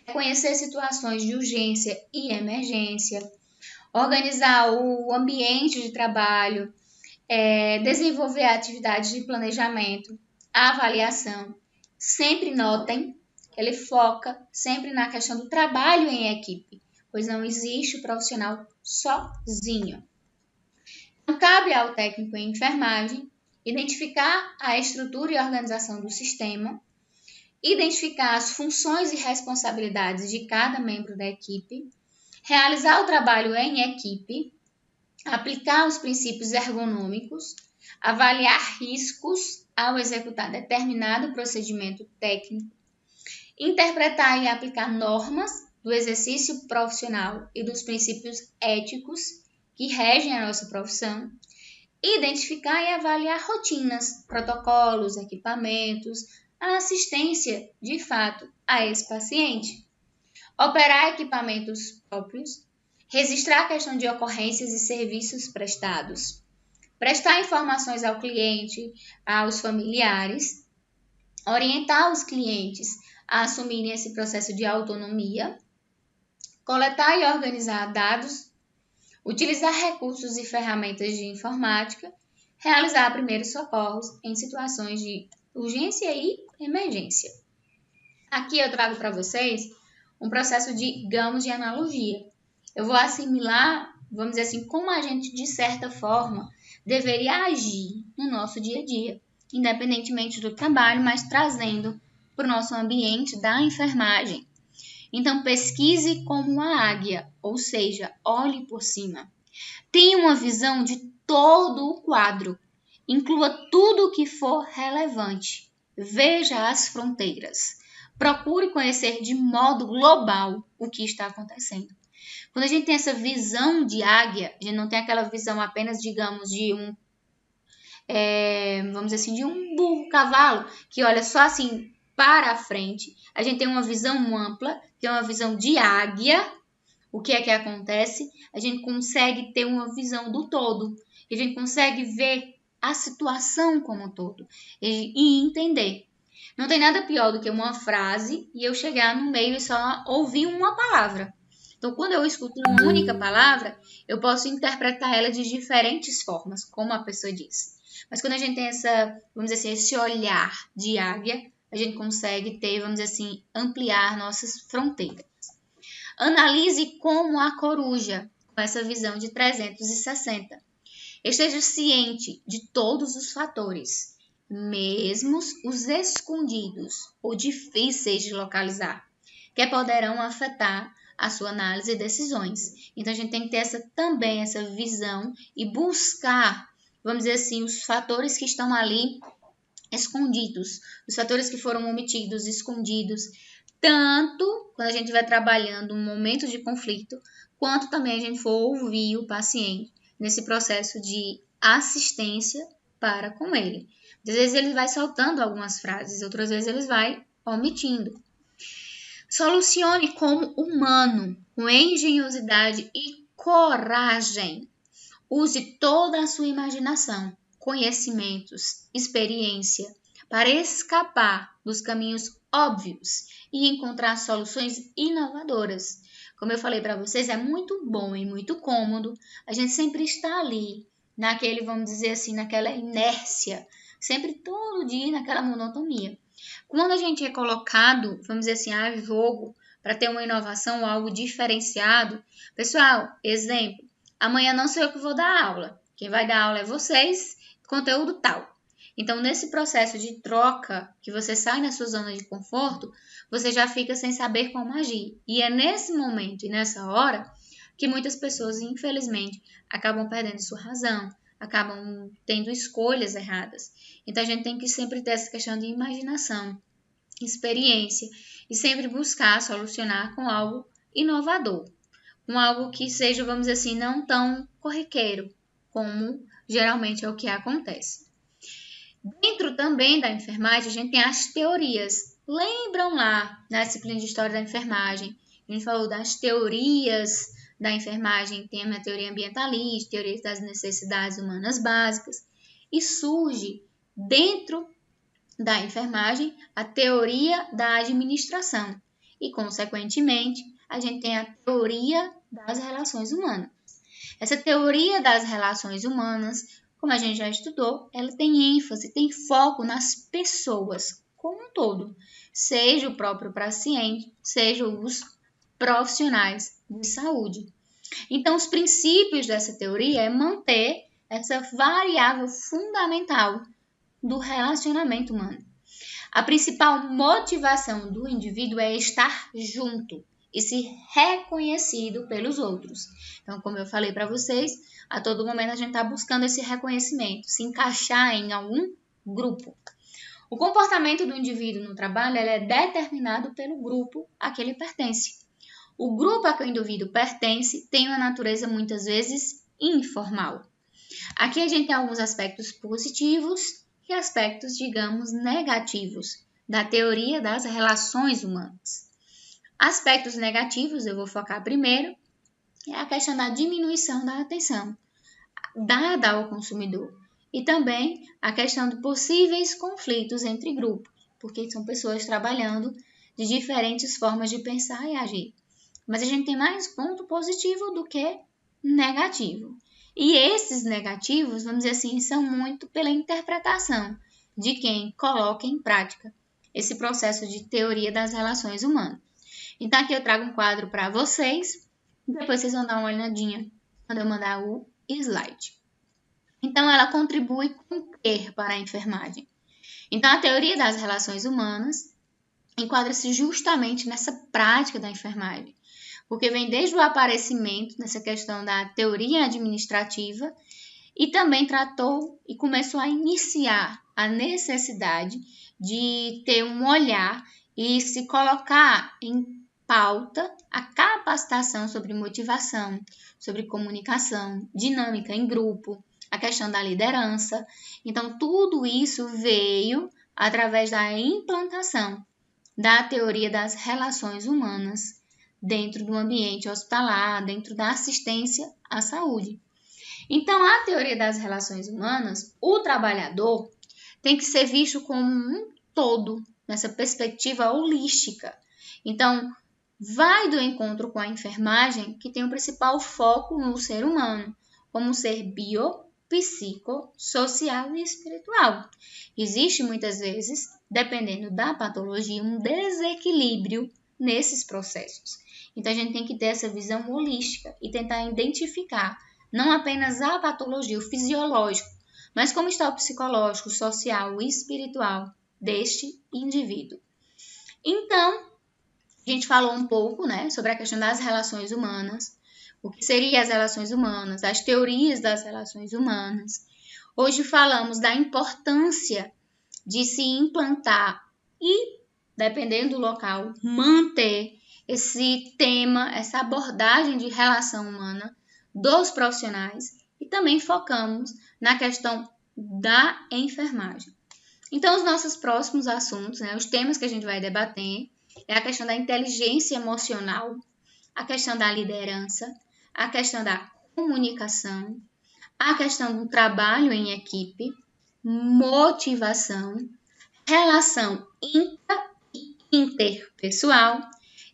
reconhecer situações de urgência e emergência, organizar o ambiente de trabalho, desenvolver atividades de planejamento, avaliação. Sempre notem que ele foca sempre na questão do trabalho em equipe, pois não existe o profissional sozinho. Então, cabe ao técnico em enfermagem identificar a estrutura e organização do sistema, identificar as funções e responsabilidades de cada membro da equipe, realizar o trabalho em equipe, aplicar os princípios ergonômicos, avaliar riscos ao executar determinado procedimento técnico, interpretar e aplicar normas do exercício profissional e dos princípios éticos que regem a nossa profissão, identificar e avaliar rotinas, protocolos, equipamentos, a assistência, de fato, a esse paciente, operar equipamentos próprios, registrar a questão de ocorrências e serviços prestados, prestar informações ao cliente, aos familiares, orientar os clientes a assumirem esse processo de autonomia, coletar e organizar dados, utilizar recursos e ferramentas de informática, realizar primeiros socorros em situações de urgência e emergência. Aqui eu trago para vocês um processo de analogia. Eu vou assimilar, vamos dizer assim, como a gente, de certa forma, deveria agir no nosso dia a dia, independentemente do trabalho, mas trazendo para o nosso ambiente da enfermagem. Então, pesquise como uma águia, ou seja, olhe por cima. Tenha uma visão de todo o quadro. Inclua tudo o que for relevante. Veja as fronteiras. Procure conhecer de modo global o que está acontecendo. Quando a gente tem essa visão de águia, a gente não tem aquela visão apenas, digamos, de um, vamos dizer assim, de um burro cavalo, que olha só assim para a frente. A gente tem uma visão ampla, que é uma visão de águia. O que é que acontece? A gente consegue ter uma visão do todo. A gente consegue ver a situação como um todo e entender. Não tem nada pior do que uma frase e eu chegar no meio e só ouvir uma palavra. Então, quando eu escuto uma única palavra, eu posso interpretar ela de diferentes formas, como a pessoa disse. Mas quando a gente tem vamos dizer assim, esse olhar de águia, a gente consegue ter, vamos dizer assim, ampliar nossas fronteiras. Analise como a coruja, com essa visão de 360. Esteja ciente de todos os fatores, mesmo os escondidos ou difíceis de localizar, que poderão afetar a sua análise e decisões. Então, a gente tem que ter também essa visão e buscar, vamos dizer assim, os fatores que estão ali escondidos, os fatores que foram omitidos, escondidos, tanto quando a gente vai trabalhando um momento de conflito, quanto também a gente for ouvir o paciente nesse processo de assistência para com ele. Às vezes ele vai soltando algumas frases, outras vezes ele vai omitindo. Solucione como humano, com engenhosidade e coragem. Use toda a sua imaginação, conhecimentos, experiência, para escapar dos caminhos óbvios e encontrar soluções inovadoras. Como eu falei para vocês, é muito bom e muito cômodo a gente sempre estar ali, naquele, vamos dizer assim, naquela inércia, sempre todo dia naquela monotonia. Quando a gente é colocado, vamos dizer assim, a jogo para ter uma inovação ou algo diferenciado, pessoal, exemplo, amanhã não sou eu que vou dar aula, quem vai dar aula é vocês, conteúdo tal. Então, nesse processo de troca, que você sai da sua zona de conforto, você já fica sem saber como agir. E é nesse momento e nessa hora que muitas pessoas, infelizmente, acabam perdendo sua razão, acabam tendo escolhas erradas. Então, a gente tem que sempre ter essa questão de imaginação, experiência e sempre buscar solucionar com algo inovador, com algo que seja, vamos dizer assim, não tão corriqueiro, como geralmente é o que acontece. Dentro também da enfermagem, a gente tem as teorias. Lembram lá na disciplina de História da Enfermagem? A gente falou das teorias da enfermagem, tem a teoria ambientalista, teoria das necessidades humanas básicas, e surge dentro da enfermagem a teoria da administração. E, consequentemente, a gente tem a teoria das relações humanas. Essa teoria das relações humanas, como a gente já estudou, ela tem ênfase, tem foco nas pessoas como um todo, seja o próprio paciente, seja os profissionais de saúde. Então, os princípios dessa teoria é manter essa variável fundamental do relacionamento humano. A principal motivação do indivíduo é estar junto e ser reconhecido pelos outros. Então, como eu falei para vocês, a todo momento a gente está buscando esse reconhecimento, se encaixar em algum grupo. O comportamento do indivíduo no trabalho é determinado pelo grupo a que ele pertence. O grupo a que o indivíduo pertence tem uma natureza muitas vezes informal. Aqui a gente tem alguns aspectos positivos e aspectos, digamos, negativos da teoria das relações humanas. Aspectos negativos, eu vou focar primeiro, é a questão da diminuição da atenção dada ao consumidor e também a questão de possíveis conflitos entre grupos, porque são pessoas trabalhando de diferentes formas de pensar e agir. Mas a gente tem mais ponto positivo do que negativo. E esses negativos, vamos dizer assim, são muito pela interpretação de quem coloca em prática esse processo de teoria das relações humanas. Então, aqui eu trago um quadro para vocês, depois vocês vão dar uma olhadinha quando eu mandar o slide. Então, ela contribui com o que para a enfermagem? Então, a teoria das relações humanas enquadra-se justamente nessa prática da enfermagem, porque vem desde o aparecimento nessa questão da teoria administrativa e também tratou e começou a iniciar a necessidade de ter um olhar e se colocar em pauta a capacitação sobre motivação, sobre comunicação, dinâmica em grupo, a questão da liderança. Então, tudo isso veio através da implantação da teoria das relações humanas dentro do ambiente hospitalar, dentro da assistência à saúde. Então, a teoria das relações humanas, o trabalhador tem que ser visto como um todo, nessa perspectiva holística. Então, vai do encontro com a enfermagem, que tem o principal foco no ser humano, como um ser bio, psico, social e espiritual. Existe muitas vezes, dependendo da patologia, um desequilíbrio nesses processos. Então, a gente tem que ter essa visão holística e tentar identificar não apenas a patologia, o fisiológico, mas como está o psicológico, o social e espiritual deste indivíduo. Então, a gente falou um pouco, sobre a questão das relações humanas, o que seriam as relações humanas, as teorias das relações humanas. Hoje falamos da importância de se implantar e, dependendo do local, manter esse tema, essa abordagem de relação humana dos profissionais e também focamos na questão da enfermagem. Então, os nossos próximos assuntos, os temas que a gente vai debater, é a questão da inteligência emocional, a questão da liderança, a questão da comunicação, a questão do trabalho em equipe, motivação, relação intra e interpessoal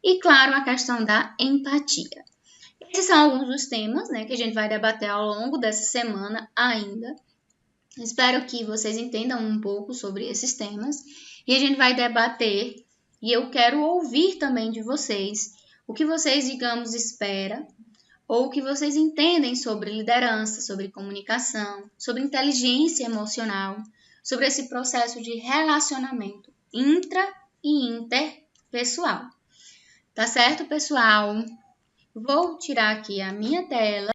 e, claro, a questão da empatia. Esses são alguns dos temas que a gente vai debater ao longo dessa semana ainda. Espero que vocês entendam um pouco sobre esses temas e a gente vai debater. E eu quero ouvir também de vocês o que vocês, digamos, esperam ou o que vocês entendem sobre liderança, sobre comunicação, sobre inteligência emocional, sobre esse processo de relacionamento intra e interpessoal. Tá certo, pessoal? Vou tirar aqui a minha tela.